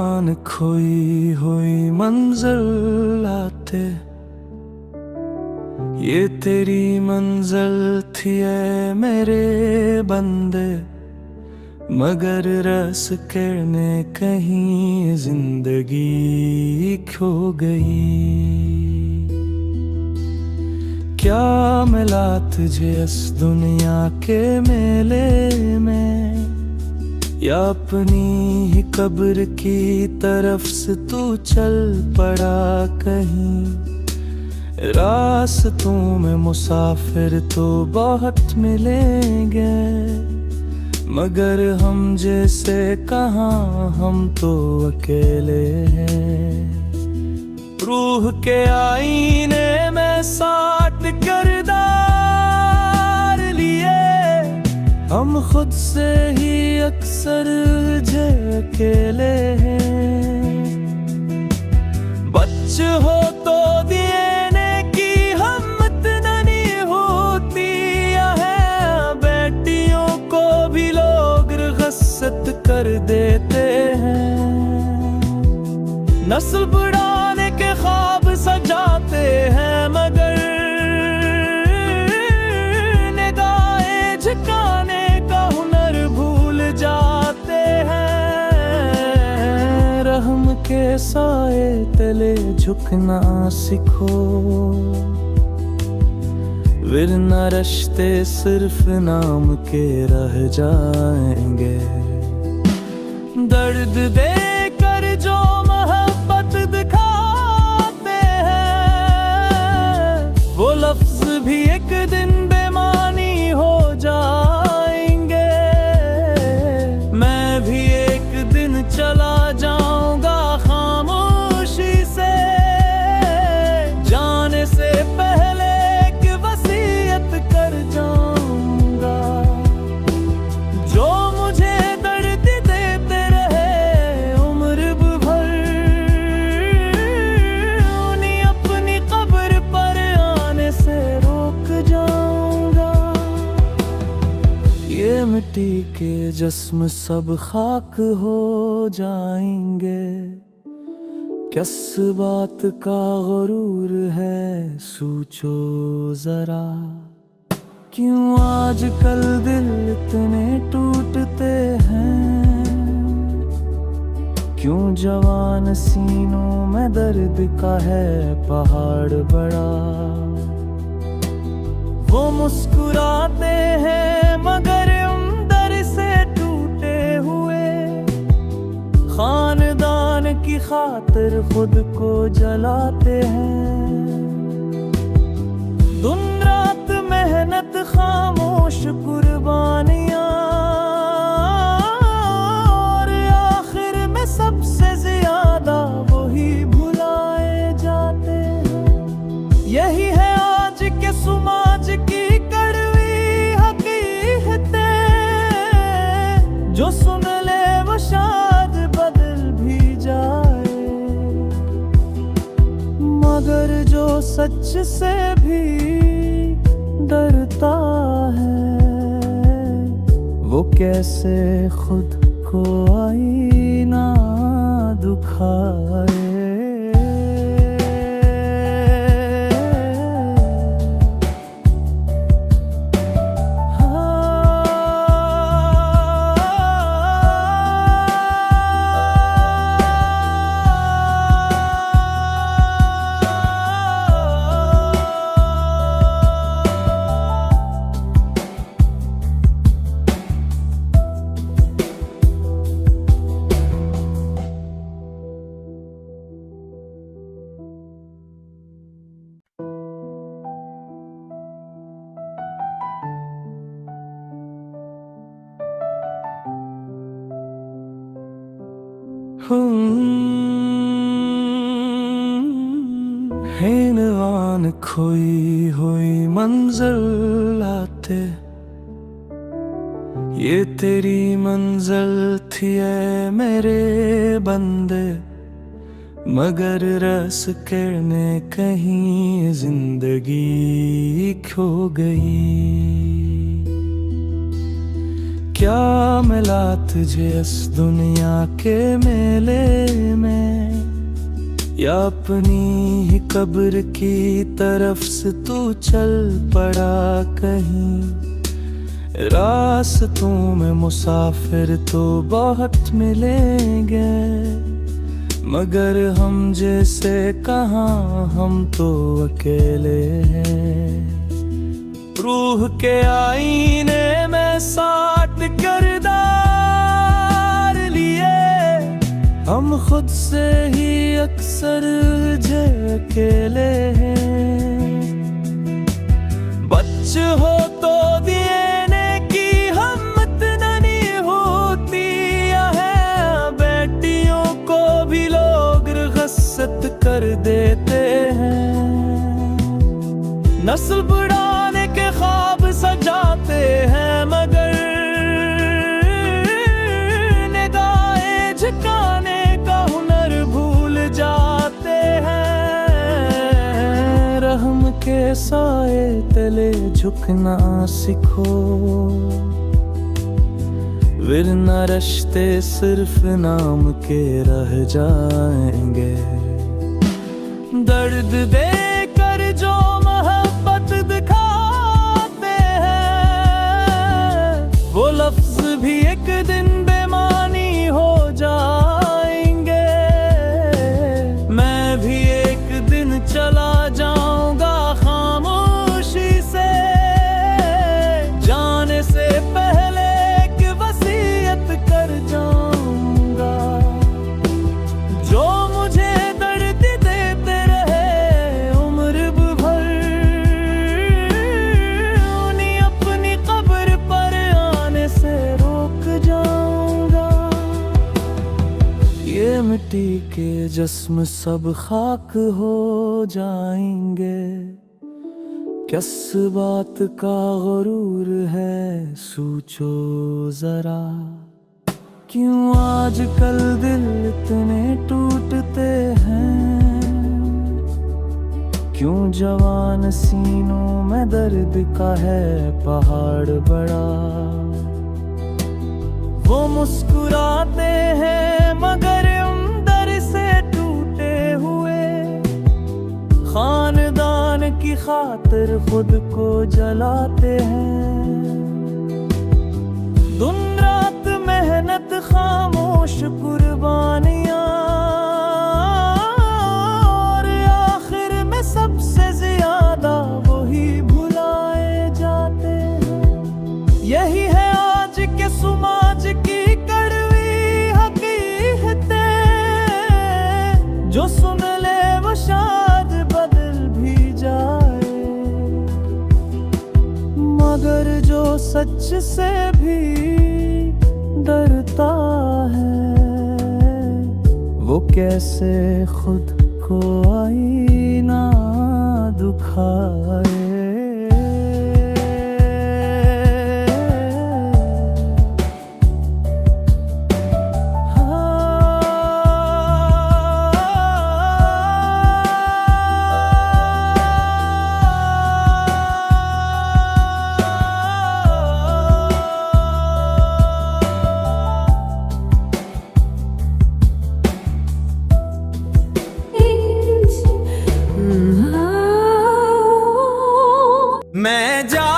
आन खोई हुई मंजिल आते, ये तेरी मंजिल थी ऐ मेरे बंदे, मगर रस के ने कहीं जिंदगी खो गई। क्या मिला तुझे इस दुनिया के मेले में, या अपनी ही कब्र की तरफ से तू चल पड़ा कहीं। रास्तों में मुसाफिर तो बहुत मिलेंगे, मगर हम जैसे कहाँ, हम तो अकेले हैं। रूह के आईने में 60 किरदार लिए, हम खुद से ही अक्सर जे अकेले हैं। बच्चे हो तो देने की हिम्मत नहीं होती है, बेटियों को भी लोग गस्सत कर देते हैं। नस्ल बढ़ाने के ख्वाब सजाते हैं, मगर निगाहें झुकाने का हुनर भूल जाते हैं। रहम के साए तले झुकना सीखो, वरना रिश्ते सिर्फ नाम के रह जाएंगे। दर्द देकर जो मोहब्बत दिखाते हैं, वो लफ्ज भी एक दिन बेमानी हो जाएंगे। मैं भी एक दिन चला जाऊंगा खामोशी से, जाने से पहले एक वसीयत कर जाऊंगा। जो मुझे दर्द देते रहे उम्र भर, उन्हें अपनी कब्र पर आने से रोक जाऊंगा। ये मिट्टी के जिस्म सब खाक हो जाएंगे, किस बात का गुरूर है सोचो जरा। क्यों आजकल दिल इतने टूटते हैं, क्यों जवान सीनों में दर्द का है पहाड़ बड़ा। वो मुस्कुराते हैं मगर अंदर से टूटे हुए, खानदान की खातिर खुद को जलाते हैं। दिन रात मेहनत खामोश कुर्बानियां, और आखिर में सबसे ज्यादा वही भुलाए जाते हैं। यही है आज के समाज की कड़वी हकीकतें, जो सुन ले वो शायद बदल भी जाए, मगर जो सच से भी डरता है, वो कैसे खुद को आईना दुखाए। आन खोई हुई मंजिल आते, ये तेरी मंजिल थी ऐ मेरे बंदे, मगर रस के ने कहीं जिंदगी खो गई। क्या मिला तुझे इस दुनिया के मेले या अपनी ही कब्र की तरफ से तू चल पड़ा कहीं। रास्तों में मुसाफिर तो बहुत मिलेंगे, मगर हम जैसे कहाँ, हम तो अकेले हैं। रूह के आईने में 60 किरदार लिए, हम खुद से ही अक्सर जे अकेले हैं। बच्चे हो तो देने की हिम्मत नहीं होती है, बेटियों को भी लोग गस्सत कर देते हैं। नस्ल बढ़ाने के ख्वाब सजाते हैं, मगर निगाहें झुकाने का हुनर भूल जाते हैं। रहम के साए तले झुकना सीखो, वरना रिश्ते सिर्फ नाम के रह जाएंगे। दर्द देकर जो मोहब्बत दिखाते हैं, वो लफ्ज भी एक दिन बेमानी हो जाएंगे। मैं भी एक दिन चला जाऊंगा खामोशी से, जाने से पहले एक वसीयत कर जाऊंगा। जो मुझे दर्द देते रहे उम्र भर, उन्हें अपनी कब्र पर आने से रोक जाऊंगा। ये मिट्टी के जिस्म सब खाक हो जाएंगे, किस बात का गुरूर है सोचो जरा। क्यों आजकल दिल इतने टूटते हैं, क्यों जवान सीनों में दर्द का है पहाड़ बड़ा। वो मुस्कुराते हैं मगर अंदर से टूटे हुए, खानदान की खातिर खुद को जलाते हैं। दिन रात मेहनत खामोश कुर्बानियां, और आखिर में सबसे ज्यादा वही भुलाए जाते हैं। यही है आज के समाज की कड़वी हकीकतें, जो सुन ले वो शायद बदल भी जाए, मगर जो सच से भी डरता है, वो कैसे खुद को आईना दुखाए। मैं जा